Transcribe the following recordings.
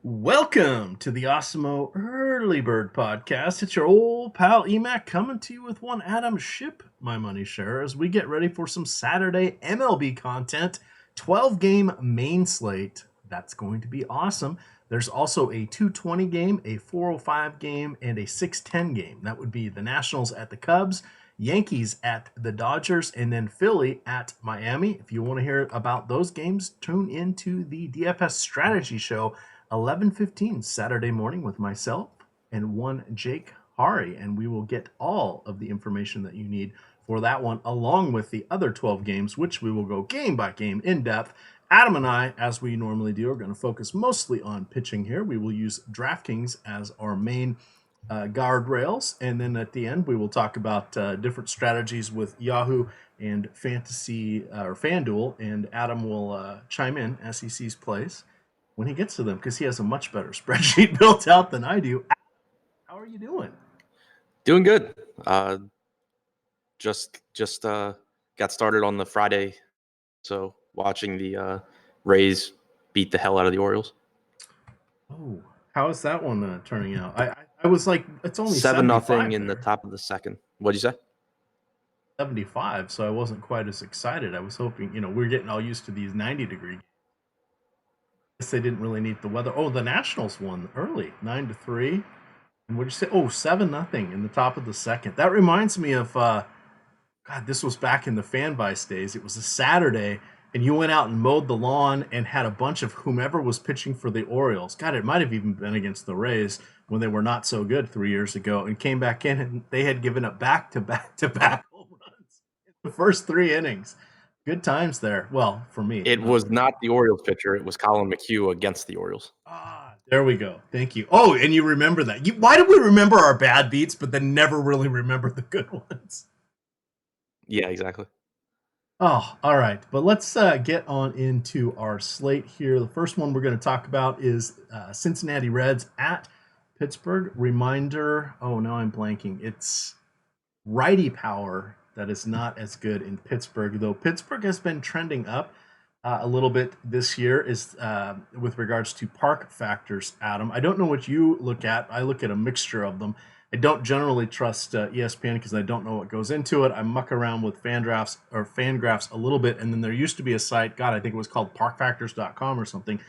Welcome to the Osmo Early Bird Podcast. It's your old pal EMAC coming to you with one Adam Ship, my money share, as we get ready for some Saturday MLB content. 12-game main slate. That's going to be awesome. There's also a 220 game, a 405 game, and a 610 game. That would be the Nationals at the Cubs, Yankees at the Dodgers, and then Philly at Miami. If you want to hear about those games, tune into the DFS Strategy Show 11:15 Saturday morning with myself and one Jake Hari, and we will get all of the information that you need for that one, along with the other 12 games, which we will go game by game in depth. Adam and I, as we normally do, are going to focus mostly on pitching here. We will use DraftKings as our main guardrails, and then at the end we will talk about different strategies with Yahoo and Fantasy or FanDuel, and Adam will chime in as he sees plays when he gets to them, because he has a much better spreadsheet built out than I do. How are you doing? Doing good. Just got started on the Friday, so watching the Rays beat the hell out of the Orioles. Oh, how is that one turning out? I was like, it's only 7-0 in the top of the second. What'd you say? 75, so I wasn't quite as excited. I was hoping, we're getting all used to these 90-degree. Guess they didn't really need the weather. Oh, the Nationals won early, 9-3. And what'd you say? Oh, 7-0 in the top of the second. That reminds me of, God, this was back in the FanVice days. It was a Saturday, and you went out and mowed the lawn and had a bunch of whomever was pitching for the Orioles. God, it might have even been against the Rays when they were not so good 3 years ago, and came back in, and they had given up back-to-back home runs in the first 3 innings. Good times there. Well, for me. It was not the Orioles pitcher. It was Colin McHugh against the Orioles. There we go. Thank you. Oh, and you remember that. Why do we remember our bad beats, but then never really remember the good ones? Yeah, exactly. Oh, all right. But let's get on into our slate here. The first one we're going to talk about is Cincinnati Reds at Pittsburgh. Reminder, oh, no, I'm blanking. It's righty power that is not as good in Pittsburgh, though Pittsburgh has been trending up a little bit this year is with regards to park factors, Adam. I don't know what you look at. I look at a mixture of them. I don't generally trust ESPN because I don't know what goes into it. I muck around with Fangraphs a little bit, and then there used to be a site, God, I think it was called parkfactors.com or something.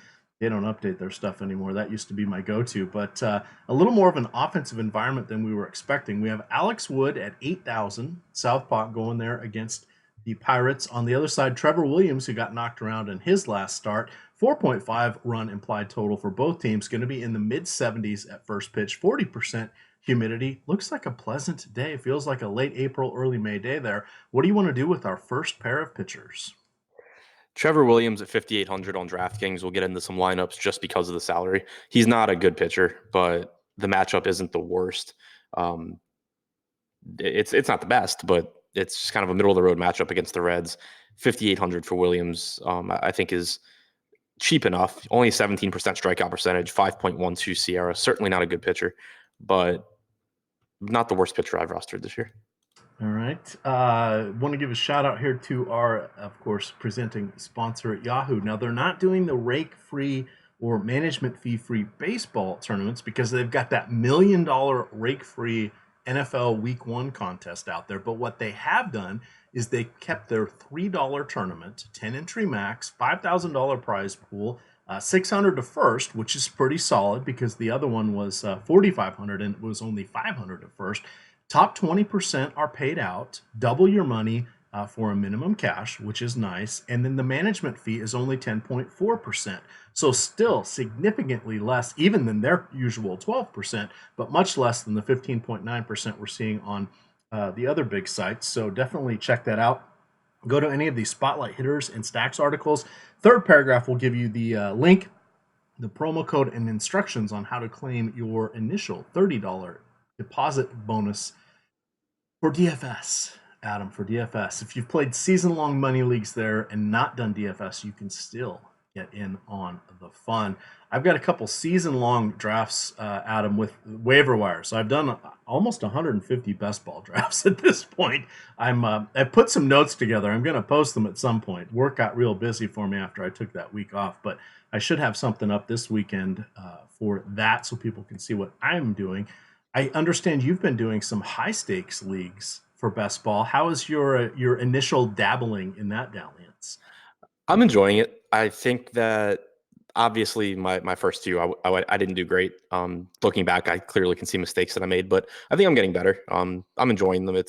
They don't update their stuff anymore. That used to be my go-to, but a little more of an offensive environment than we were expecting. We have Alex Wood at 8,000, Southpaw going there against the Pirates. On the other side, Trevor Williams, who got knocked around in his last start, 4.5 run implied total for both teams, going to be in the mid-70s at first pitch, 40% humidity. Looks like a pleasant day. Feels like a late April, early May day there. What do you want to do with our first pair of pitchers? Trevor Williams at 5,800 on DraftKings. We'll get into some lineups just because of the salary. He's not a good pitcher, but the matchup isn't the worst. It's not the best, but it's just kind of a middle-of-the-road matchup against the Reds. 5,800 for Williams, I think, is cheap enough. Only 17% strikeout percentage, 5.12 Sierra. Certainly not a good pitcher, but not the worst pitcher I've rostered this year. All right. Want to give a shout out here to our, of course, presenting sponsor at Yahoo. Now, they're not doing the rake-free or management fee-free baseball tournaments because they've got that $1 million rake-free NFL Week 1 contest out there. But what they have done is they kept their $3 tournament, 10 entry max, $5,000 prize pool, 600 to first, which is pretty solid because the other one was 4,500 and it was only 500 to first. Top 20% are paid out, double your money for a minimum cash, which is nice. And then the management fee is only 10.4%. So still significantly less even than their usual 12%, but much less than the 15.9% we're seeing on the other big sites. So definitely check that out. Go to any of these spotlight hitters and stacks articles. Third paragraph will give you the link, the promo code, and instructions on how to claim your initial $30 deposit bonus for DFS, Adam, for DFS. If you've played season-long money leagues there and not done DFS, you can still get in on the fun. I've got a couple season-long drafts, Adam, with waiver wire. So I've done almost 150 best ball drafts at this point. I put some notes together. I'm going to post them at some point. Work got real busy for me after I took that week off, but I should have something up this weekend for that so people can see what I'm doing. I understand you've been doing some high stakes leagues for best ball. How is your initial dabbling in that dalliance? I'm enjoying it. I think that obviously my first two, I didn't do great. Looking back, I clearly can see mistakes that I made, but I think I'm getting better. I'm enjoying them.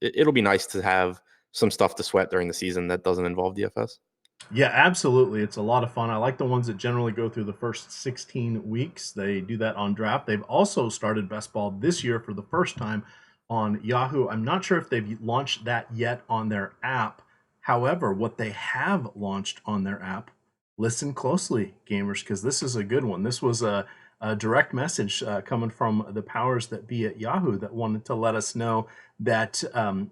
It'll be nice to have some stuff to sweat during the season that doesn't involve DFS. Yeah, absolutely. It's a lot of fun. I like the ones that generally go through the first 16 weeks. They do that on draft. They've also started best ball this year for the first time on Yahoo. I'm not sure if they've launched that yet on their app. However, what they have launched on their app, listen closely, gamers, because this is a good one. This was a direct message coming from the powers that be at Yahoo that wanted to let us know that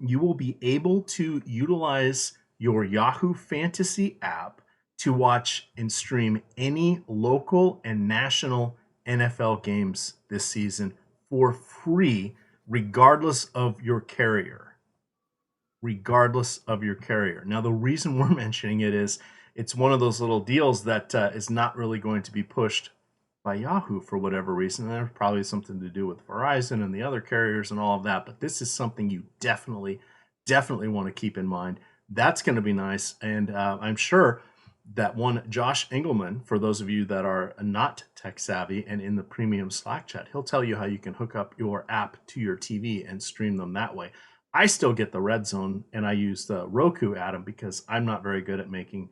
you will be able to utilize your Yahoo Fantasy app to watch and stream any local and national NFL games this season for free, regardless of your carrier. Regardless of your carrier. Now, the reason we're mentioning it is it's one of those little deals that is not really going to be pushed by Yahoo for whatever reason. There's probably something to do with Verizon and the other carriers and all of that, but this is something you definitely want to keep in mind. That's going to be nice. And I'm sure that one Josh Engelman, for those of you that are not tech savvy and in the premium Slack chat, he'll tell you how you can hook up your app to your TV and stream them that way. I still get the red zone and I use the Roku, Adam, because I'm not very good at making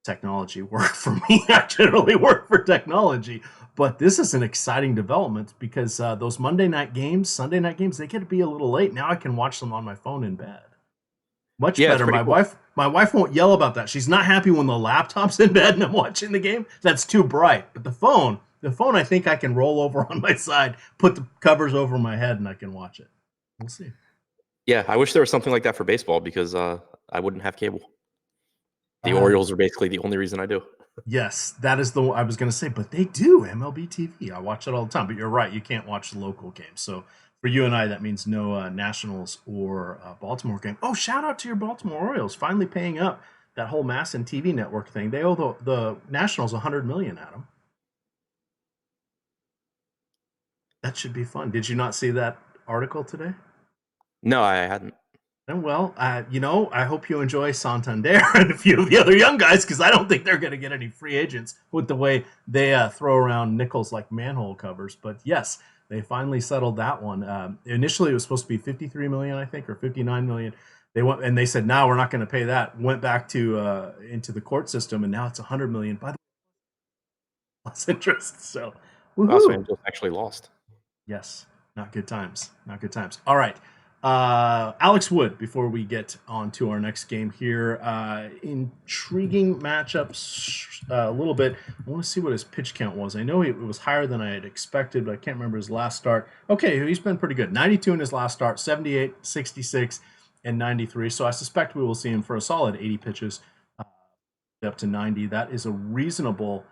technology work for me. I generally work for technology, but this is an exciting development because those Monday night games, Sunday night games, they get to be a little late. Now I can watch them on my phone in bed. Much Yeah, it's better. pretty My cool. wife won't yell about that. She's not happy when the laptop's in bed and I'm watching the game. That's too bright. But the phone, I think I can roll over on my side, put the covers over my head, and I can watch it. We'll see. Yeah, I wish there was something like that for baseball because I wouldn't have cable. The Uh, Orioles are basically the only reason I do. yes, that is the I was going to say, but they do MLB TV. I watch it all the time. But you're right, you can't watch the local games. So for you and I, that means no Nationals or Baltimore game. Oh, shout out to your Baltimore Orioles finally paying up that whole Masson TV network thing. They owe the Nationals 100 million, Adam. That should be fun. Did you not see that article today? No, I hadn't. And well, I hope you enjoy Santander and a few of the other young guys because I don't think they're going to get any free agents with the way they throw around nickels like manhole covers. But yes, they finally settled that one. Initially, it was supposed to be 53 million, I think, or 59 million. They went and they said, "No, we're not going to pay that." Went back to into the court system, and now it's 100 million. By the way, plus interest. So, Los woohoo! Angeles actually lost. Yes, not good times. Not good times. All right. Alex Wood, before we get on to our next game here, intriguing matchups a little bit. I want to see what his pitch count was. I know it was higher than I had expected, but I can't remember his last start. Okay, he's been pretty good. 92 in his last start, 78, 66, and 93. So I suspect we will see him for a solid 80 pitches up to 90. That is a reasonable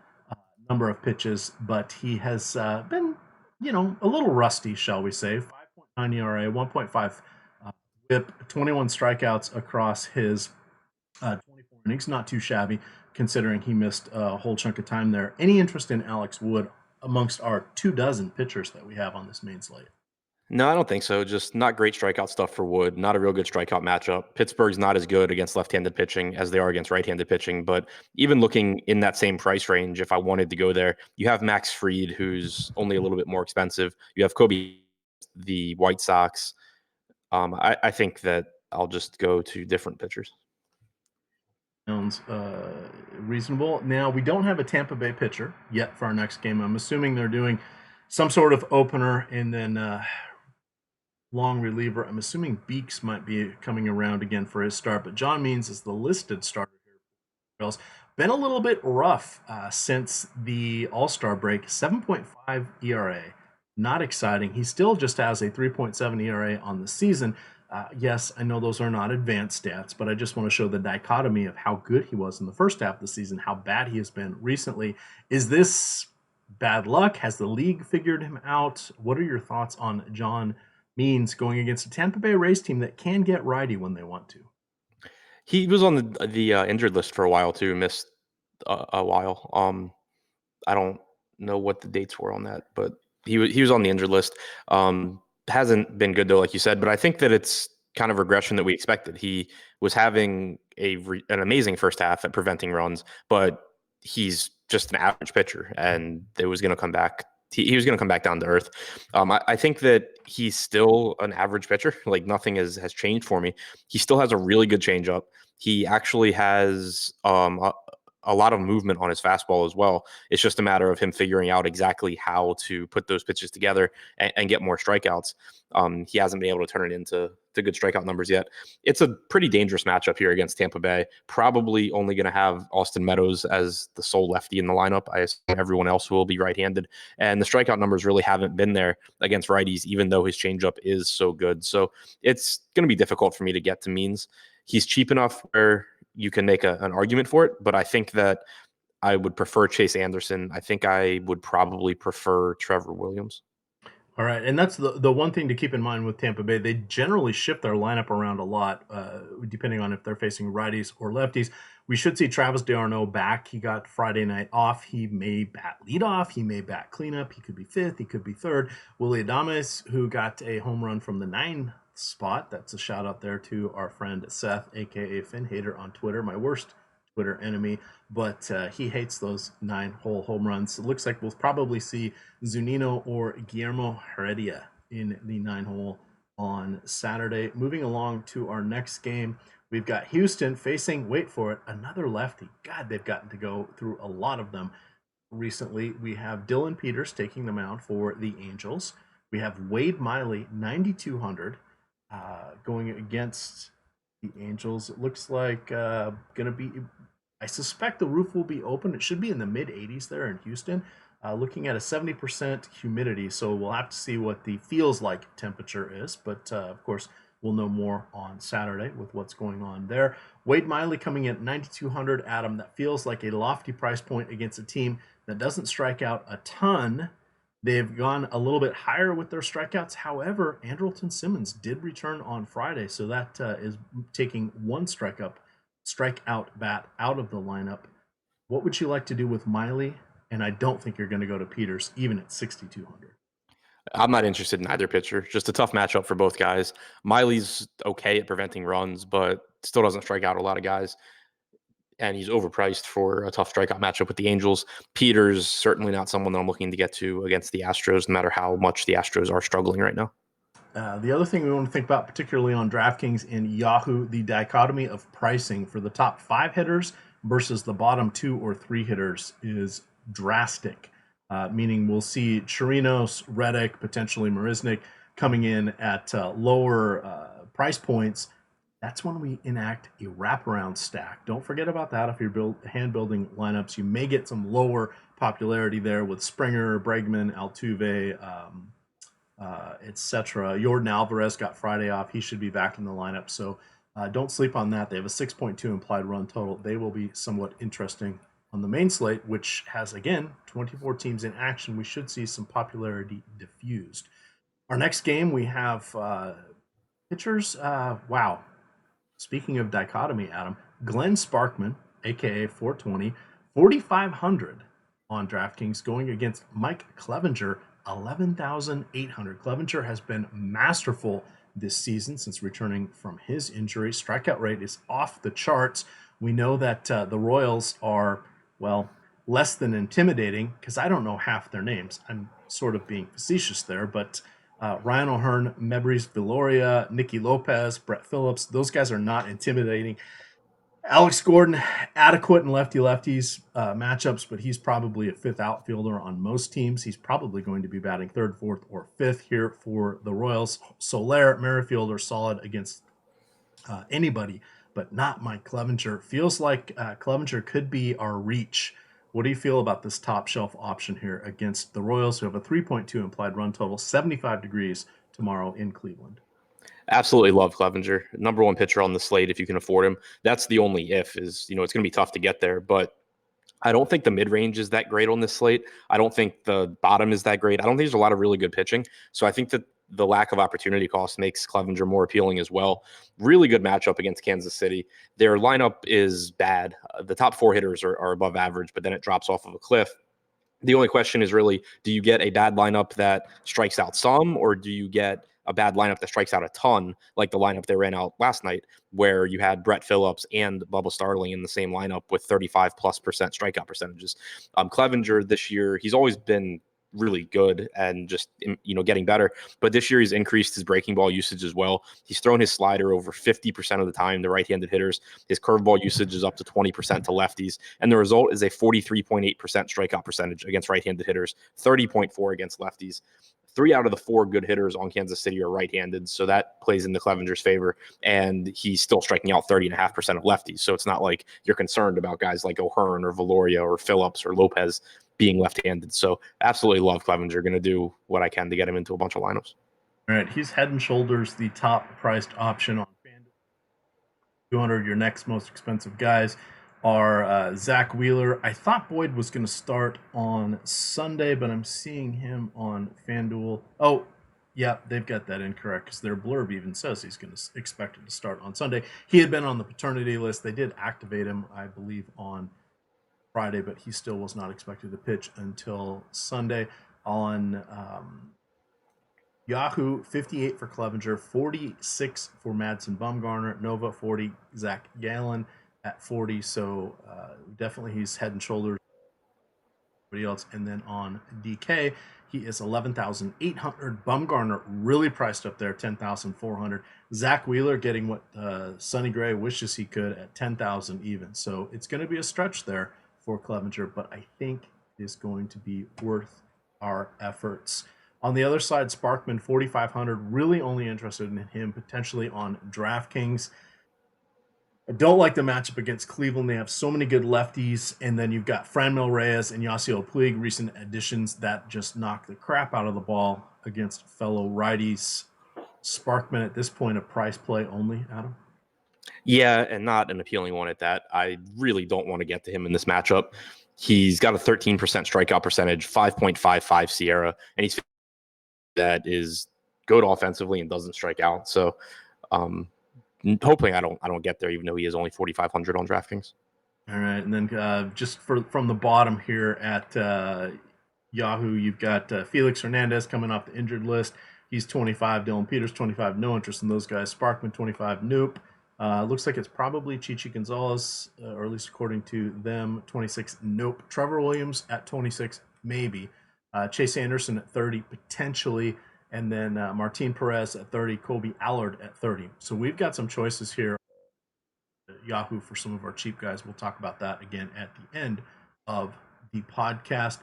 number of pitches, but he has been, a little rusty, shall we say. 5.9 ERA, 1.5 whip, 21 strikeouts across his 24 innings. Not too shabby, considering he missed a whole chunk of time there. Any interest in Alex Wood amongst our 24 pitchers that we have on this main slate? No, I don't think so. Just not great strikeout stuff for Wood. Not a real good strikeout matchup. Pittsburgh's not as good against left-handed pitching as they are against right-handed pitching. But even looking in that same price range, if I wanted to go there, you have Max Fried, who's only a little bit more expensive. You have Kobe, the White Sox. I think that I'll just go to different pitchers. Sounds reasonable. Now, we don't have a Tampa Bay pitcher yet for our next game. I'm assuming they're doing some sort of opener and then long reliever. I'm assuming Beeks might be coming around again for his start, but John Means is the listed starter here for the Royals. Been a little bit rough since the All-Star break. 7.5 ERA. Not exciting. He still just has a 3.7 ERA on the season. Yes, I know those are not advanced stats, but I just want to show the dichotomy of how good he was in the first half of the season, how bad he has been recently. Is this bad luck? Has the league figured him out? What are your thoughts on John Means going against a Tampa Bay Rays team that can get righty when they want to? He was on the injured list for a while too. Missed a while. I don't know what the dates were on that, but he was on the injured list. Hasn't been good though, like you said, but I think that it's kind of regression that we expected. He was having an amazing first half at preventing runs, but he's just an average pitcher, and it was going to come back. He was going to come back down to earth. I think that he's still an average pitcher. Like nothing has changed for me. He still has a really good changeup. He actually has a lot of movement on his fastball as well. It's just a matter of him figuring out exactly how to put those pitches together and get more strikeouts. He hasn't been able to turn it into good strikeout numbers yet. It's a pretty dangerous matchup here against Tampa Bay. Probably only going to have Austin Meadows as the sole lefty in the lineup. I assume everyone else will be right-handed. And the strikeout numbers really haven't been there against righties, even though his changeup is so good. So it's going to be difficult for me to get to means. He's cheap enough where you can make an argument for it, but I think that I would prefer Chase Anderson. I think I would probably prefer Trevor Williams. All right, and that's the one thing to keep in mind with Tampa Bay. They generally shift their lineup around a lot, depending on if they're facing righties or lefties. We should see Travis d'Arnaud back. He got Friday night off. He may bat leadoff. He may bat cleanup. He could be fifth. He could be third. Willie Adames, who got a home run from the 9th spot. That's a shout out there to our friend Seth, aka Finn Hater on Twitter, my worst Twitter enemy, but he hates those 9-hole home runs. It looks like we'll probably see Zunino or Guillermo Heredia in the 9-hole on Saturday. Moving along to our next game, we've got Houston facing, wait for it, another lefty. God, they've gotten to go through a lot of them recently. We have Dylan Peters taking the mound for the Angels. We have Wade Miley, 9,200, going against the Angels. It looks like going to be, I suspect the roof will be open. It should be in the mid 80s there in Houston, looking at a 70% humidity. So we'll have to see what the feels like temperature is. But of course, we'll know more on Saturday with what's going on there. Wade Miley coming in at 9,200, Adam. That feels like a lofty price point against a team that doesn't strike out a ton. They've gone a little bit higher with their strikeouts. However, Andrelton Simmons did return on Friday, so that is taking one strikeout bat out of the lineup. What would you like to do with Miley? And I don't think you're going to go to Peters, even at 6,200. I'm not interested in either pitcher. Just a tough matchup for both guys. Miley's okay at preventing runs, but still doesn't strike out a lot of guys. And he's overpriced for a tough strikeout matchup with the Angels. Peters, certainly not someone that I'm looking to get to against the Astros, no matter how much the Astros are struggling right now. The other thing we want to think about, particularly on DraftKings and Yahoo, the dichotomy of pricing for the top 5 hitters versus the bottom 2 or 3 hitters is drastic, meaning we'll see Chirinos, Reddick, potentially Marisnik coming in at lower price points. That's when we enact a wraparound stack. Don't forget about that. If you're hand building lineups, you may get some lower popularity there with Springer, Bregman, Altuve, etc. Jordan Alvarez got Friday off. He should be back in the lineup. So don't sleep on that. They have a 6.2 implied run total. They will be somewhat interesting on the main slate, which has, again, 24 teams in action. We should see some popularity diffused. Our next game, we have pitchers. Wow. Speaking of dichotomy, Adam, Glenn Sparkman, a.k.a. 420, 4,500 on DraftKings, going against Mike Clevinger, 11,800. Clevinger has been masterful this season since returning from his injury. Strikeout rate is off the charts. We know that the Royals are, well, less than intimidating because I don't know half their names. I'm sort of being facetious there, but Ryan O'Hearn, Mebris Viloria, Nicky Lopez, Brett Phillips, those guys are not intimidating. Alex Gordon, adequate in lefty-lefties matchups, but he's probably a 5th outfielder on most teams. He's probably going to be batting 3rd, 4th, or 5th here for the Royals. Soler, Merrifield are solid against anybody, but not Mike Clevinger. Feels like Clevinger could be our reach. What do you feel about this top shelf option here against the Royals, who have a 3.2 implied run total, 75 degrees tomorrow in Cleveland? Absolutely love Clevinger. Number 1 pitcher on the slate if you can afford him. That's the only if is, it's going to be tough to get there, but I don't think the mid-range is that great on this slate. I don't think the bottom is that great. I don't think there's a lot of really good pitching. So I think that the lack of opportunity cost makes Clevenger more appealing as well. Really good matchup against Kansas City. Their lineup is bad. The top 4 hitters are above average, but then it drops off of a cliff. The only question is really, do you get a bad lineup that strikes out some, or do you get a bad lineup that strikes out a ton, like the lineup they ran out last night, where you had Brett Phillips and Bubba Starling in the same lineup with 35+% strikeout percentages? Clevenger this year, he's always been really good and just getting better, but this year he's increased his breaking ball usage as well. He's thrown his slider over 50% of the time to right-handed hitters. His curveball usage is up to 20% to lefties, and the result is a 43.8% strikeout percentage against right-handed hitters, 30.4 against lefties. 3 out of the 4 good hitters on Kansas City are right-handed, so that plays into Clevenger's favor, and he's still striking out 30.5% of lefties, so it's not like you're concerned about guys like O'Hearn or Valoria or Phillips or Lopez being left-handed. So absolutely love Clevenger. Going to do what I can to get him into a bunch of lineups. All right, he's head and shoulders the top priced option on FanDuel. 200, your next most expensive guys are Zack Wheeler. I thought Boyd was going to start on Sunday, but I'm seeing him on FanDuel. Oh, yeah, they've got that incorrect because their blurb even says he's going to expected to start on Sunday. He had been on the paternity list. They did activate him, I believe, on Friday, but he still was not expected to pitch until Sunday. On Yahoo, 58 for Clevenger, 46 for Madison Bumgarner, Nova 40, Zach Gallen at 40. So definitely he's head and shoulders everybody else. And then on DK, he is 11,800. Bumgarner really priced up there, 10,400. Zach Wheeler getting what Sonny Gray wishes he could at 10,000 even. So it's going to be a stretch there for Clevenger, but I think it is going to be worth our efforts. On the other side, Sparkman, 4,500. Really only interested in him potentially on DraftKings. I don't like the matchup against Cleveland. They have so many good lefties, and then you've got Franmil Reyes and Yasiel Puig, recent additions that just knock the crap out of the ball against fellow righties. Sparkman at this point, a price play only, Adam? Yeah, and not an appealing one at that. I really don't want to get to him in this matchup. He's got a 13% strikeout percentage, 5.55 Sierra, and he's that is good offensively and doesn't strike out. So hoping I don't get there, even though he is only 4,500 on DraftKings. All right, and then just from the bottom here at Yahoo, you've got Felix Hernandez coming off the injured list. He's 25. Dylan Peters, 25. No interest in those guys. Sparkman, 25. Nope. Looks like it's probably Chichi Gonzalez, or at least according to them, 26. Nope. Trevor Williams at 26, maybe. Chase Anderson at 30, potentially. And then Martin Perez at 30. Colby Allard at 30. So we've got some choices here at Yahoo for some of our cheap guys. We'll talk about that again at the end of the podcast.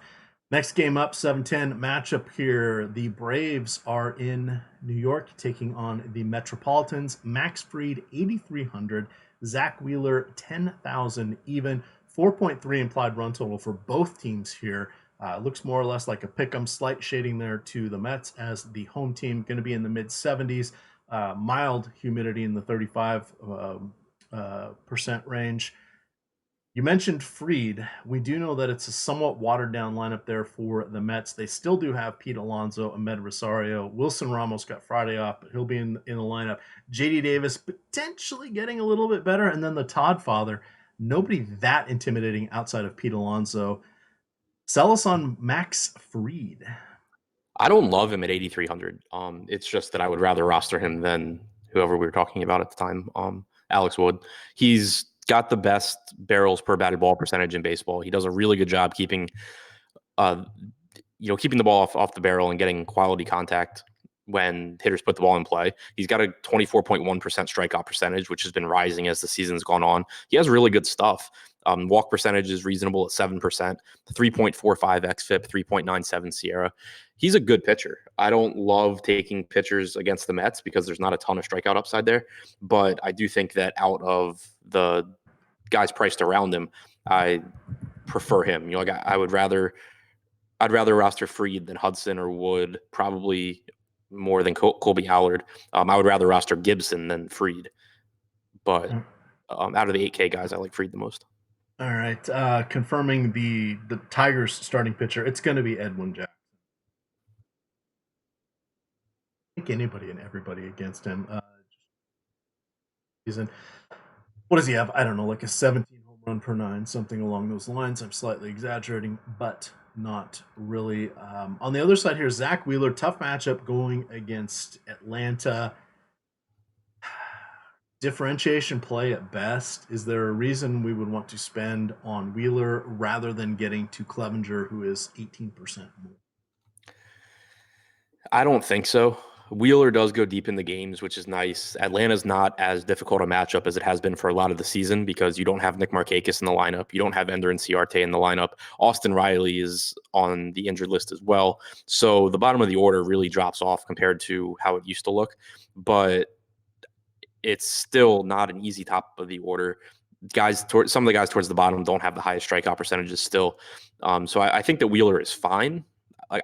Next game up, 7-10 matchup here. The Braves are in New York taking on the Metropolitans. Max Fried, 8,300. Zack Wheeler, 10,000 even. 4.3 implied run total for both teams here. Looks more or less like a pick'em, slight shading there to the Mets as the home team, going to be in the mid-70s. Mild humidity in the 35% range. You mentioned Fried. We do know that it's a somewhat watered-down lineup there for the Mets. They still do have Pete Alonso, Ahmed Rosario. Wilson Ramos got Friday off, but he'll be in the lineup. J.D. Davis potentially getting a little bit better. And then the Todd father. Nobody that intimidating outside of Pete Alonso. Sell us on Max Fried. I don't love him at 8,300. It's just that I would rather roster him than whoever we were talking about at the time, Alex Wood. He's got the best barrels per batted ball percentage in baseball. He does a really good job keeping keeping the ball off the barrel and getting quality contact when hitters put the ball in play. He's got a 24.1% strikeout percentage, which has been rising as the season's gone on. He has really good stuff. Walk percentage is reasonable at 7%, 3.45 xFIP, 3.97 Sierra. He's a good pitcher. I don't love taking pitchers against the Mets because there's not a ton of strikeout upside there, but I do think that out of the guys priced around him, I prefer him. I'd rather roster Fried than Hudson or Wood, probably more than Colby Allard. I would rather roster Gibson than Fried, but out of the 8K guys, I like Fried the most. All right, confirming the Tigers starting pitcher, it's going to be Edwin Jackson. think anybody and everybody against him. Season. What does he have? I don't know, like a 17 home run per nine, something along those lines. I'm slightly exaggerating, but not really. On the other side here, Zack Wheeler, tough matchup going against Atlanta. Differentiation play at best. Is there a reason we would want to spend on Wheeler rather than getting to Clevenger, who is 18% more? I don't think so. Wheeler does go deep in the games, which is nice. Atlanta's not as difficult a matchup as it has been for a lot of the season because you don't have Nick Markakis in the lineup. You don't have Ender and Ciarte in the lineup. Austin Riley is on the injured list as well. So the bottom of the order really drops off compared to how it used to look. But it's still not an easy top of the order. Some of the guys towards the bottom don't have the highest strikeout percentages still. So I think that Wheeler is fine.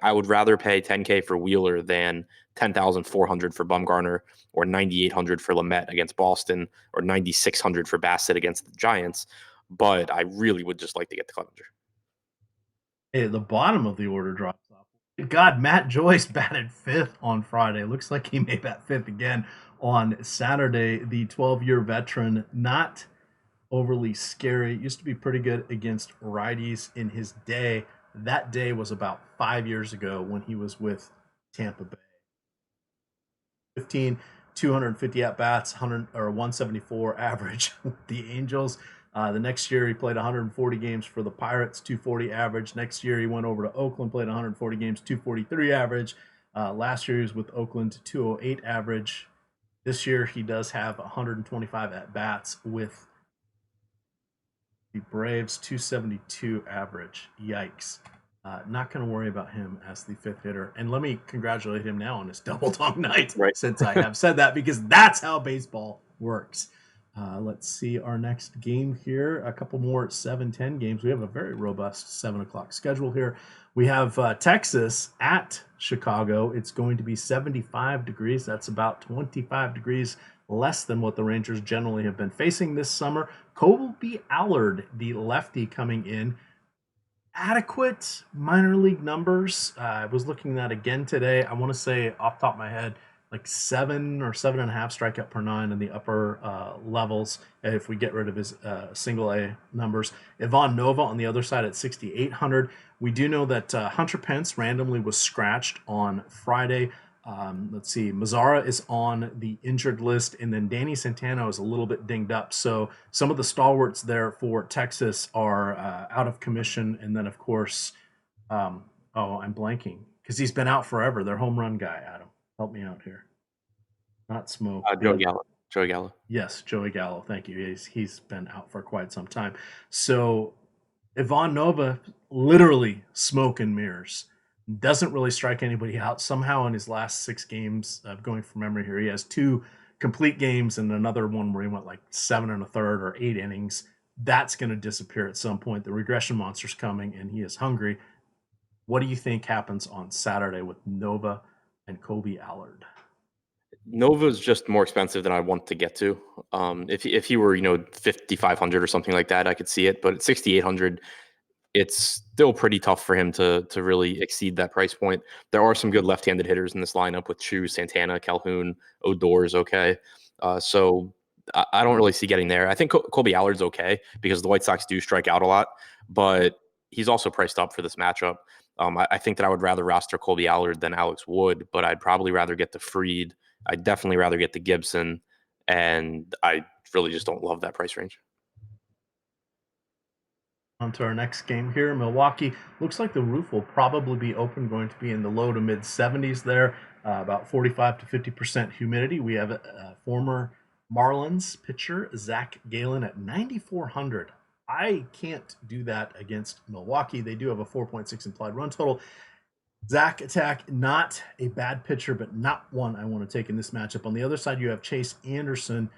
I would rather pay 10K for Wheeler than 10,400 for Bumgarner or 9,800 for Lamet against Boston or 9,600 for Bassett against the Giants. But I really would just like to get the Clevenger. Hey, the bottom of the order drops off. God, Matt Joyce batted fifth on Friday. Looks like he may bat fifth again on Saturday. The 12-year veteran, not overly scary. Used to be pretty good against righties in his day. That day was about 5 years ago when he was with Tampa Bay. 15, 250 at bats, 174 average with the Angels. The next year he played 140 games for the Pirates, 240 average. Next year he went over to Oakland, played 140 games, 243 average. Last year he was with Oakland, 208 average. This year he does have 125 at bats with the Braves, 272 average. Yikes. Not going to worry about him as the fifth hitter. And let me congratulate him now on his double dong night, Right. since I have said that, because that's how baseball works. Let's see our next game here. A couple more 7-10 games. We have a very robust 7 o'clock schedule here. We have Texas at Chicago. It's going to be 75 degrees. That's about 25 degrees less than what the Rangers generally have been facing this summer. Colby Allard, the lefty, coming in. Adequate minor league numbers. I was looking at that again today. I want to say off the top of my head, like 7 or 7.5 strikeout per nine in the upper levels if we get rid of his single A numbers. Ivan Nova on the other side at 6,800. We do know that Hunter Pence randomly was scratched on Friday. Let's see, Mazzara is on the injured list, and then Danny Santana is a little bit dinged up. So some of the stalwarts there for Texas are out of commission. And then, of course, I'm blanking because he's been out forever. Their home run guy, Adam. Help me out here. Not Smoke. Joey Gallo. Joey Gallo. Yes, Joey Gallo. Thank you. He's been out for quite some time. So Ivan Nova, literally smoke and mirrors. Doesn't really strike anybody out. Somehow in his last 6 games, going from memory here, he has 2 complete games and another one where he went like 7 1/3 or 8 innings. That's going to disappear at some point. The regression monster's coming, and he is hungry. What do you think happens on Saturday with Nova and Colby Allard? Nova's just more expensive than I want to get to. If he were 5,500 or something like that, I could see it. But at 6,800, it's still pretty tough for him to really exceed that price point. There are some good left-handed hitters in this lineup with Chu, Santana, Calhoun, Odor's okay. So I don't really see getting there. I think Colby Allard's okay because the White Sox do strike out a lot, but he's also priced up for this matchup. I think that I would rather roster Colby Allard than Alex Wood, but I'd probably rather get the Fried. I'd definitely rather get the Gibson, and I really just don't love that price range. On to our next game here. Milwaukee. Looks like the roof will probably be open, going to be in the low to mid 70s there, about 45 to 50% humidity. We have a former Marlins pitcher, Zach Gallen, at 9,400. I can't do that against Milwaukee. They do have a 4.6 implied run total. Zach Attack, not a bad pitcher, but not one I want to take in this matchup. On the other side, you have Chase Anderson,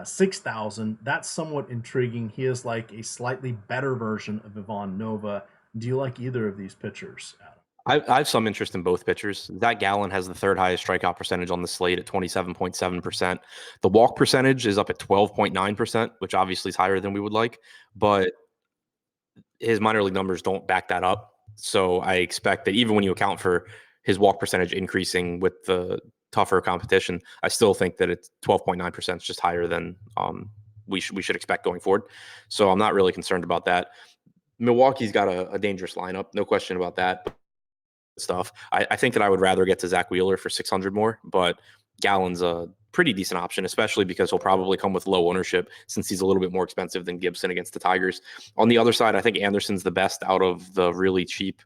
6,000. That's somewhat intriguing. He is like a slightly better version of Ivan Nova. Do you like either of these pitchers, Adam? I have some interest in both pitchers. Zach Gallen has the 3rd highest strikeout percentage on the slate at 27.7%. The walk percentage is up at 12.9%, which obviously is higher than we would like, but his minor league numbers don't back that up. So I expect that even when you account for his walk percentage increasing with the tougher competition, I still think that it's 12.9% is just higher than we should expect going forward. So I'm not really concerned about that. Milwaukee's got a dangerous lineup, no question about that. Stuff. I think that I would rather get to Zack Wheeler for 600 more, but Gallen's a pretty decent option, especially because he'll probably come with low ownership since he's a little bit more expensive than Gibson against the Tigers. On the other side, I think Anderson's the best out of the really cheap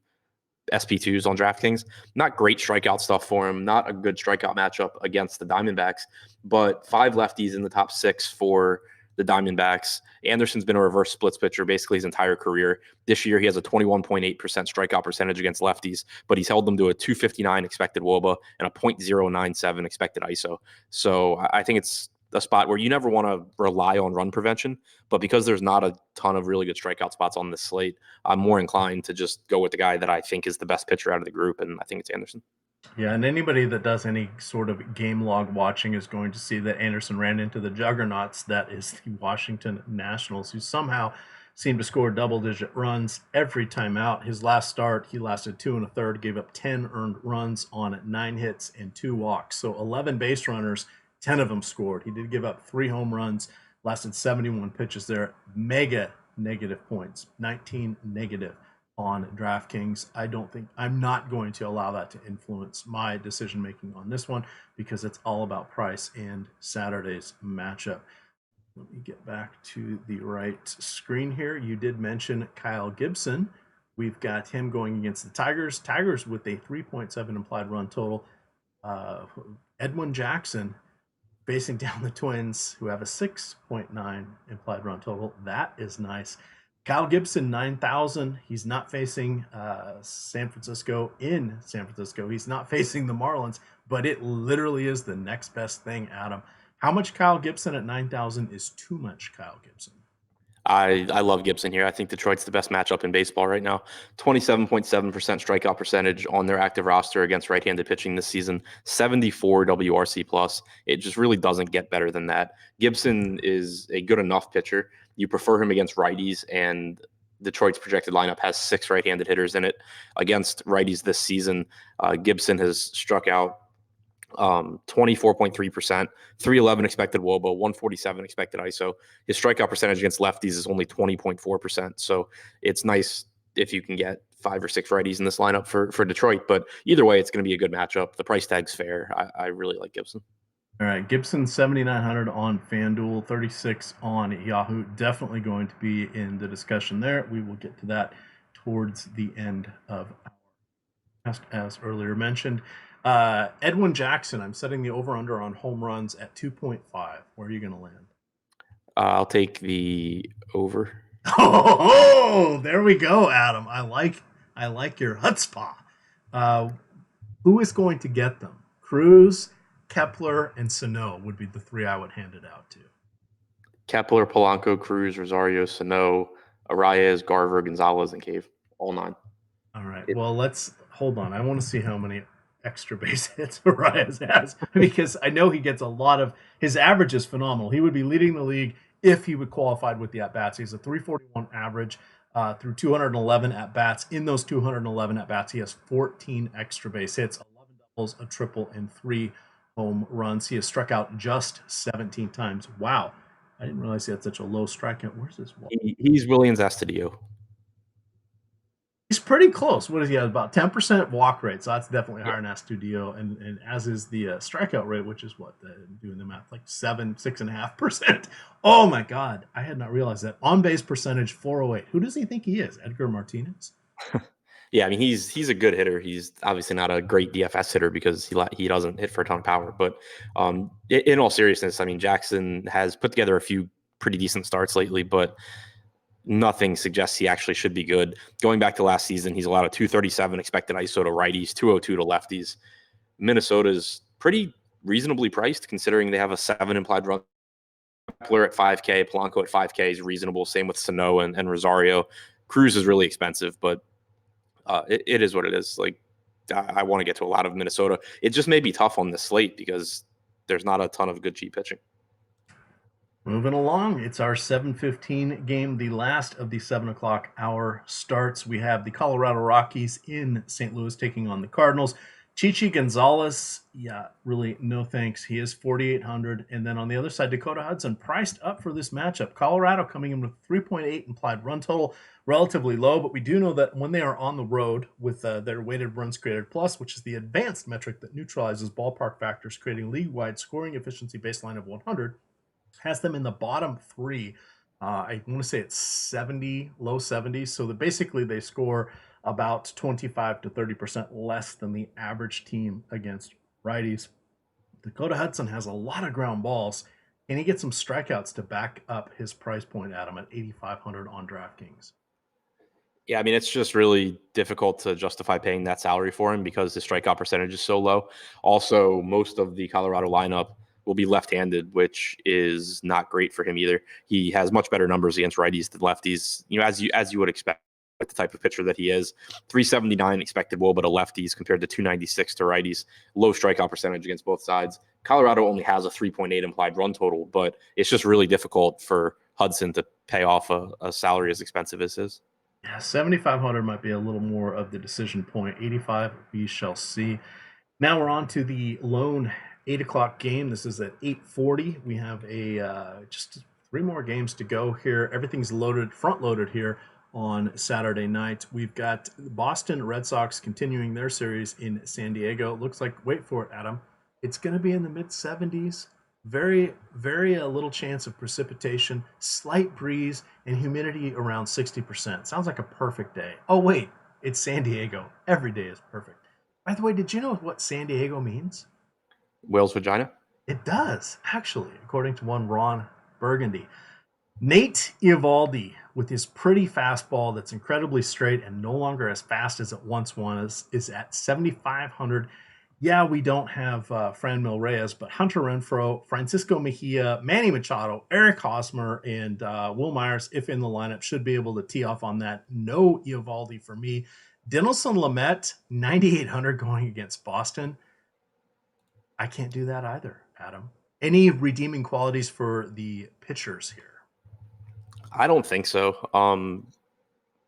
SP2s on DraftKings. Not great strikeout stuff for him, not a good strikeout matchup against the Diamondbacks, but 5 lefties in the top 6 for the Diamondbacks. Anderson's been a reverse splits pitcher basically his entire career. This year, he has a 21.8% strikeout percentage against lefties, but he's held them to a 259 expected WOBA and a .097 expected ISO. So I think it's a spot where you never want to rely on run prevention, but because there's not a ton of really good strikeout spots on this slate, I'm more inclined to just go with the guy that I think is the best pitcher out of the group, and I think it's Anderson. Yeah, and anybody that does any sort of game log watching is going to see that Anderson ran into the juggernauts that is the Washington Nationals, who somehow seem to score double-digit runs every time out. His last start, he lasted 2 1/3, gave up 10 earned runs on 9 hits and 2 walks. So 11 base runners, 10 of them scored. He did give up 3 home runs, lasted 71 pitches there. Mega negative points, 19 negative on DraftKings. I'm not going to allow that to influence my decision making on this one because it's all about price and Saturday's matchup. Let me get back to the right screen here. You did mention Kyle Gibson. We've got him going against the Tigers. Tigers with a 3.7 implied run total. Edwin Jackson facing down the Twins, who have a 6.9 implied run total. That is nice. Kyle Gibson, 9,000. He's not facing San Francisco in San Francisco. He's not facing the Marlins, but it literally is the next best thing, Adam. How much Kyle Gibson at 9,000 is too much Kyle Gibson? I love Gibson here. I think Detroit's the best matchup in baseball right now. 27.7% strikeout percentage on their active roster against right-handed pitching this season. 74 WRC plus. It just really doesn't get better than that. Gibson is a good enough pitcher. You prefer him against righties, and Detroit's projected lineup has 6 right-handed hitters in it. Against righties this season, Gibson has struck out 24.3%, 311 expected WOBA, 147 expected ISO. His strikeout percentage against lefties is only 20.4%. So it's nice if you can get 5 or 6 righties in this lineup for Detroit. But either way, it's going to be a good matchup. The price tag's fair. I really like Gibson. All right, Gibson 7,900 on FanDuel, 36 on Yahoo. Definitely going to be in the discussion there. We will get to that towards the end of our podcast, as earlier mentioned. Edwin Jackson, I'm setting the over-under on home runs at 2.5. Where are you going to land? I'll take the over. Oh, there we go, Adam. I like your chutzpah. Who is going to get them? Cruz, Kepler, and Sano would be the 3 I would hand it out to. Kepler, Polanco, Cruz, Rosario, Sano, Arraez, Garver, Gonzalez, and Cave. All 9. All right. Well, let's hold on. I want to see how many extra base hits Arraez has because I know he gets a lot of his average is phenomenal. He would be leading the league if he would qualified with the at-bats. He's a 341 average through 211 at-bats. In those 211 at-bats, he has 14 extra base hits, 11 doubles, a triple, and 3 home runs. He has struck out just 17 times. Wow. I didn't realize he had such a low strikeout. Where's this one? He's Williams Astudillo. He's pretty close. What is he at? About 10% walk rate. So that's definitely higher than Astudillo. And as is the strikeout rate, which is what, doing the math, like 6.5%. Oh my God. I had not realized that. On base percentage, 408. Who does he think he is? Edgar Martinez? Yeah, I mean, he's a good hitter. He's obviously not a great DFS hitter because he doesn't hit for a ton of power. But in all seriousness, I mean, Jackson has put together a few pretty decent starts lately, but nothing suggests he actually should be good. Going back to last season, he's allowed a 237 expected ISO to righties, 202 to lefties. Minnesota's pretty reasonably priced considering they have a 7 implied run. Kepler at 5K, Polanco at 5K is reasonable. Same with Sano and Rosario. Cruz is really expensive, but it is what it is. Like, I want to get to a lot of Minnesota. It just may be tough on this slate because there's not a ton of good cheap pitching. Moving along, it's our 7:15 game, the last of the 7 o'clock hour starts. We have the Colorado Rockies in St. Louis taking on the Cardinals. Chichi Gonzalez, yeah, really, no thanks. He is 4,800. And then on the other side, Dakota Hudson, priced up for this matchup. Colorado coming in with 3.8 implied run total, relatively low, but we do know that when they are on the road with their weighted runs created plus, which is the advanced metric that neutralizes ballpark factors, creating league-wide scoring efficiency baseline of 100, has them in the bottom three. I want to say it's 70, low 70s. So that basically they score about 25 to 30% less than the average team against righties. Dakota Hudson has a lot of ground balls, and he gets some strikeouts to back up his price point, Adam, at 8,500 on DraftKings. Yeah, I mean, it's just really difficult to justify paying that salary for him because his strikeout percentage is so low. Also, most of the Colorado lineup will be left-handed, which is not great for him either. He has much better numbers against righties than lefties, as you would expect with the type of pitcher that he is. 379 expected WOBA to lefties compared to 296 to righties. Low strikeout percentage against both sides. Colorado only has a 3.8 implied run total, but it's just really difficult for Hudson to pay off a salary as expensive as his. Yeah, 7,500 might be a little more of the decision point. 85, we shall see. Now we're on to the lone 8 o'clock game. This is at 8:40. We have just three more games to go here. Everything's loaded, front loaded here on Saturday night. We've got Boston Red Sox continuing their series in San Diego. It looks like, wait for it, Adam, it's going to be in the mid 70s. Very, very little chance of precipitation, slight breeze, and humidity around 60%. Sounds like a perfect day. Oh, wait, it's San Diego. Every day is perfect. By the way, did you know what San Diego means? Whale's vagina? It does, actually, according to one Ron Burgundy. Nate Eovaldi, with his pretty fastball that's incredibly straight and no longer as fast as it once was, is at 7,500. Yeah, we don't have Franmil Reyes, but Hunter Renfroe, Francisco Mejia, Manny Machado, Eric Hosmer, and Will Myers, if in the lineup, should be able to tee off on that. No Eovaldi for me. Dinelson Lamet, 9,800 going against Boston. I can't do that either, Adam. Any redeeming qualities for the pitchers here? I don't think so.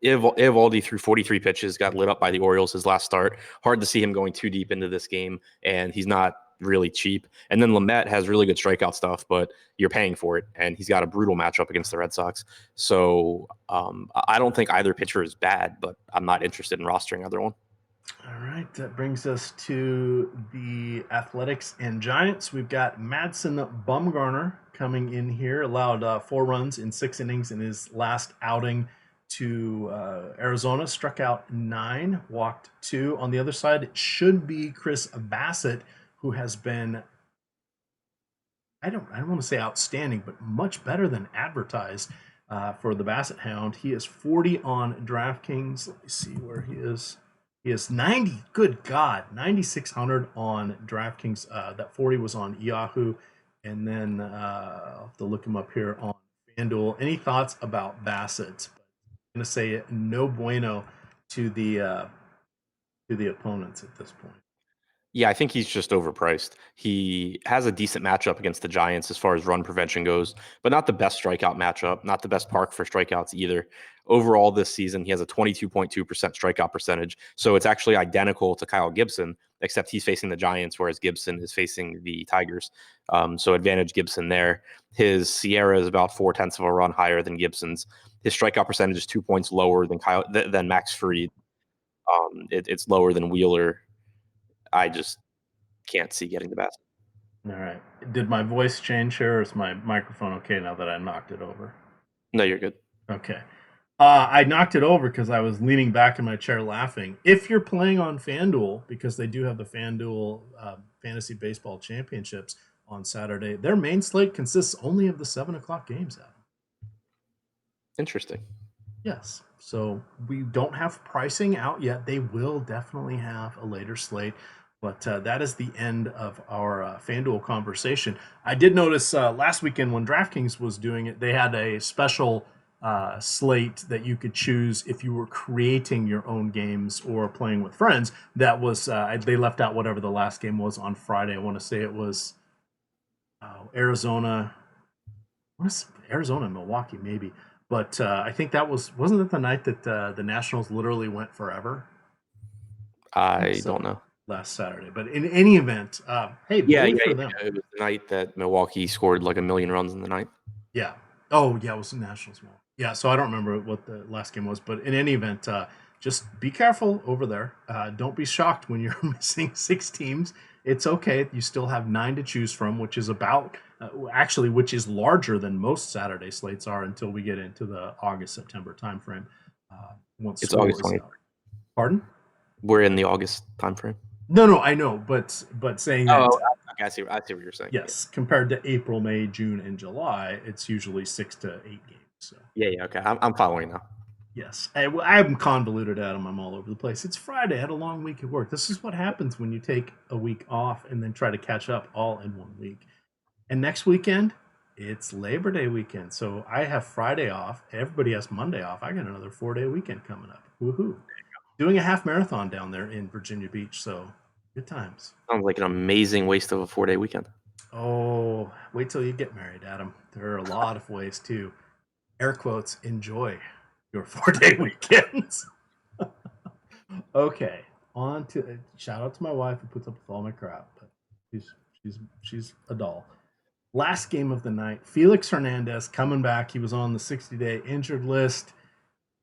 Eovaldi threw 43 pitches, got lit up by the Orioles his last start. Hard to see him going too deep into this game, and he's not really cheap. And then Lamet has really good strikeout stuff, but you're paying for it, and he's got a brutal matchup against the Red Sox. So I don't think either pitcher is bad, but I'm not interested in rostering either one. All right, that brings us to the Athletics and Giants. We've got Madison Bumgarner coming in here, allowed 4 runs in 6 innings in his last outing to Arizona, struck out 9, walked 2. On the other side, it should be Chris Bassett, who has been, I don't want to say outstanding, but much better than advertised for the Bassett Hound. He is 40 on DraftKings. Let me see where he is. He is 90. Good God, 9,600 on DraftKings. That 40 was on Yahoo, and then I'll have to look him up here on FanDuel. Any thoughts about Bassett? I'm going to say no bueno to the opponents at this point. Yeah, I think he's just overpriced. He has a decent matchup against the Giants as far as run prevention goes, but not the best strikeout matchup, not the best park for strikeouts either. Overall, this season, he has a 22.2% strikeout percentage. So it's actually identical to Kyle Gibson, except he's facing the Giants, whereas Gibson is facing the Tigers. So advantage Gibson there. His Sierra is about 0.4 of a run higher than Gibson's. His strikeout percentage is 2 points lower than Max Fried. It's lower than Wheeler. I just can't see getting the basket. All right. Did my voice change here, or is my microphone okay now that I knocked it over? No, you're good. Okay. I knocked it over because I was leaning back in my chair laughing. If you're playing on FanDuel, because they do have the FanDuel Fantasy Baseball Championships on Saturday, their main slate consists only of the 7 o'clock games, Adam. Interesting. Yes. So we don't have pricing out yet. They will definitely have a later slate. But that is the end of our FanDuel conversation. I did notice last weekend when DraftKings was doing it, they had a special slate that you could choose if you were creating your own games or playing with friends. That was they left out whatever the last game was on Friday. I want to say it was Arizona. I want to say Arizona and Milwaukee maybe. But I think that wasn't it the night that the Nationals literally went forever? I don't know. last Saturday. But in any event, hey, bully for them. It was the night that Milwaukee scored like 1,000,000 runs in the night. Yeah. Oh, yeah, it was the Nationals. Yeah, so I don't remember what the last game was, but in any event, just be careful over there. Don't be shocked when you're missing 6 teams. It's okay. You still have 9 to choose from, which is which is larger than most Saturday slates are until we get into the August-September timeframe. Once It's school August is 20th. out. Pardon? We're in the August timeframe. No, I know, but saying that. Oh, I see what you're saying. Yes, compared to April, May, June, and July, it's usually 6 to 8 games. So Okay, I'm following now. yes, I'm convoluted, Adam. I'm all over the place. It's Friday. I had a long week at work. This is what happens when you take a week off and then try to catch up all in one week. And next weekend, it's Labor Day weekend, so I have Friday off. Everybody has Monday off. I got another 4-day weekend coming up. Woohoo! Doing a half marathon down there in Virginia Beach, so good times. Sounds like an amazing waste of a 4-day weekend. Oh, wait till you get married, Adam. There are a lot of ways to, air quotes, enjoy your 4-day weekends. Okay, on to shout out to my wife who puts up with all my crap, but she's a doll. Last game of the night, Felix Hernandez coming back. He was on the 60-day injured list.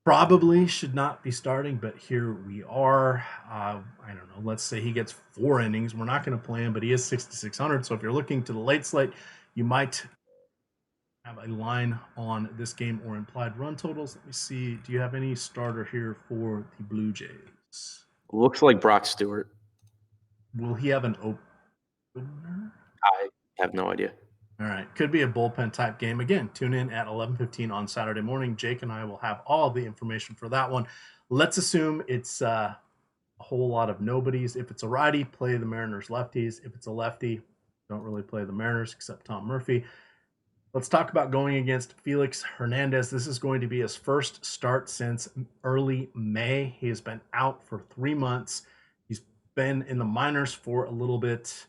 Probably should not be starting, but here we are. I don't know. Let's say he gets 4 innings. We're not going to play him, but he is 6,600. So if you're looking to the late slate, you might have a line on this game or implied run totals. Let me see. Do you have any starter here for the Blue Jays? Looks like Brock Stewart. Will he have an opener? I have no idea. All right. Could be a bullpen type game. Again, tune in at 11:15 on Saturday morning. Jake and I will have all the information for that one. Let's assume it's a whole lot of nobodies. If it's a righty, play the Mariners lefties. If it's a lefty, don't really play the Mariners except Tom Murphy. Let's talk about going against Felix Hernandez. This is going to be his first start since early May. He has been out for 3 months. He's been in the minors for a little bit.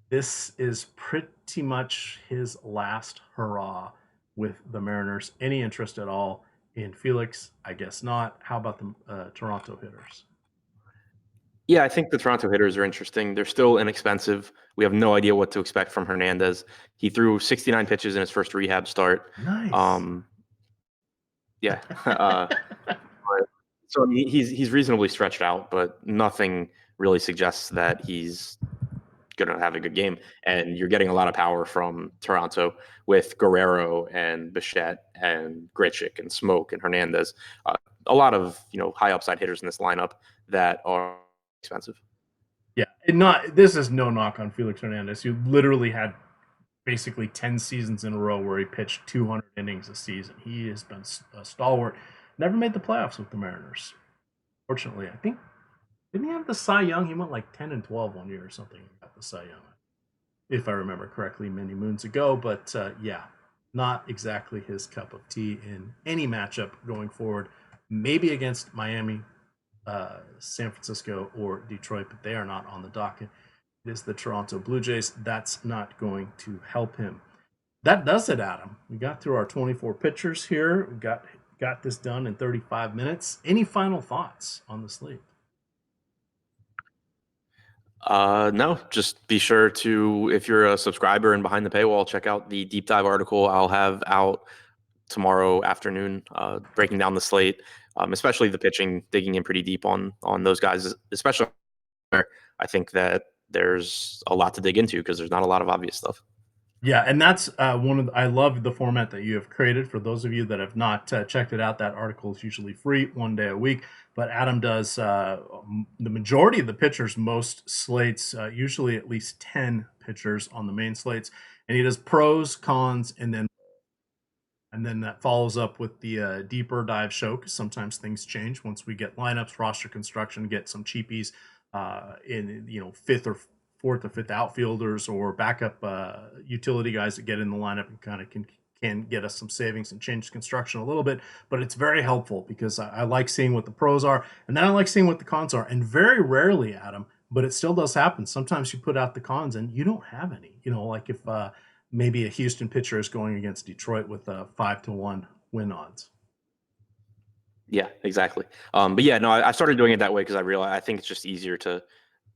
This is pretty much his last hurrah with the Mariners. Any interest at all in Felix? I guess not. How about the Toronto hitters? Yeah, I think the Toronto hitters are interesting. They're still inexpensive. We have no idea what to expect from Hernandez. He threw 69 pitches in his first rehab start. Nice. Yeah. So he's reasonably stretched out, but nothing really suggests that he's going to have a good game. And you're getting a lot of power from Toronto with Guerrero and Bichette and Grichuk and Smoke and Hernandez. A lot of high upside hitters in this lineup that are expensive. Yeah, this is no knock on Felix Hernandez. You literally had basically 10 seasons in a row where he pitched 200 innings a season. He has been a stalwart. Never made the playoffs with the Mariners. Fortunately, I think, didn't he have the Cy Young? He went like 10-12 one year or something. He got the Cy Young, if I remember correctly, many moons ago. But yeah, not exactly his cup of tea in any matchup going forward. Maybe against Miami, San Francisco, or Detroit, but they are not on the docket. It is the Toronto Blue Jays. That's not going to help him. That does it, Adam. We got through our 24 pitchers here. We got this done in 35 minutes. Any final thoughts on the slate? No, just be sure to, if you're a subscriber and behind the paywall, check out the deep dive article I'll have out tomorrow afternoon, breaking down the slate, especially the pitching, digging in pretty deep on those guys, especially where I think that there's a lot to dig into because there's not a lot of obvious stuff. Yeah, and that's I love the format that you have created. For those of you that have not checked it out, that article is usually free 1 day a week. But Adam does the majority of the pitchers, most slates, usually at least 10 pitchers on the main slates. And he does pros, cons, and then that follows up with the deeper dive show, because sometimes things change once we get lineups, roster construction, get some cheapies in fifth or fourth or fifth outfielders or backup utility guys that get in the lineup and kind of can get us some savings and change construction a little bit. But it's very helpful because I like seeing what the pros are, and then I like seeing what the cons are. And very rarely, Adam, but it still does happen. Sometimes you put out the cons and you don't have any. Like if maybe a Houston pitcher is going against Detroit with 5-1 win odds. Yeah, exactly. But yeah, no, I started doing it that way because I think it's just easier to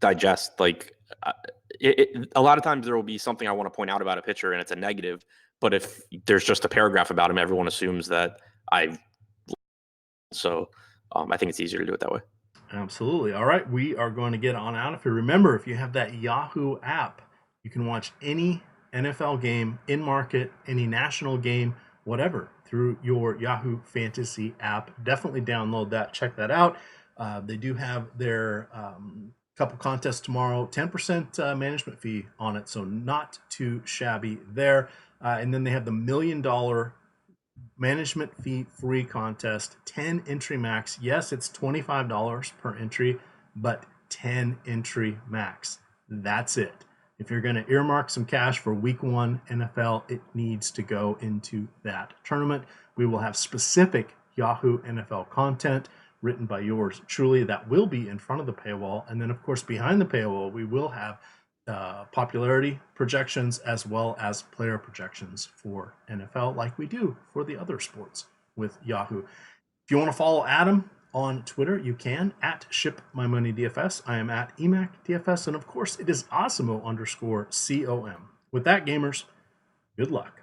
digest. Like, a lot of times there will be something I want to point out about a pitcher, and it's a negative. But if there's just a paragraph about him, everyone assumes that I. So I think it's easier to do it that way. Absolutely. All right, we are going to get on out of here. Remember, if you have that Yahoo app, you can watch any NFL game in market, any national game, whatever, through your Yahoo Fantasy app. Definitely download that. Check that out. They do have their couple contests tomorrow, 10% management fee on it, so not too shabby there. And then they have the $1 million management fee free contest, 10 entry max. Yes, it's $25 per entry, but 10 entry max. That's it. If you're going to earmark some cash for week 1 NFL, it needs to go into that tournament. We will have specific Yahoo NFL content written by yours truly that will be in front of the paywall. And then, of course, behind the paywall, we will have popularity projections as well as player projections for NFL, like we do for the other sports with Yahoo. If you want to follow Adam on Twitter, you can at ShipMyMoneyDFS. I am at EMACDFS, and of course, it is Osimo_COM. With that, gamers, good luck.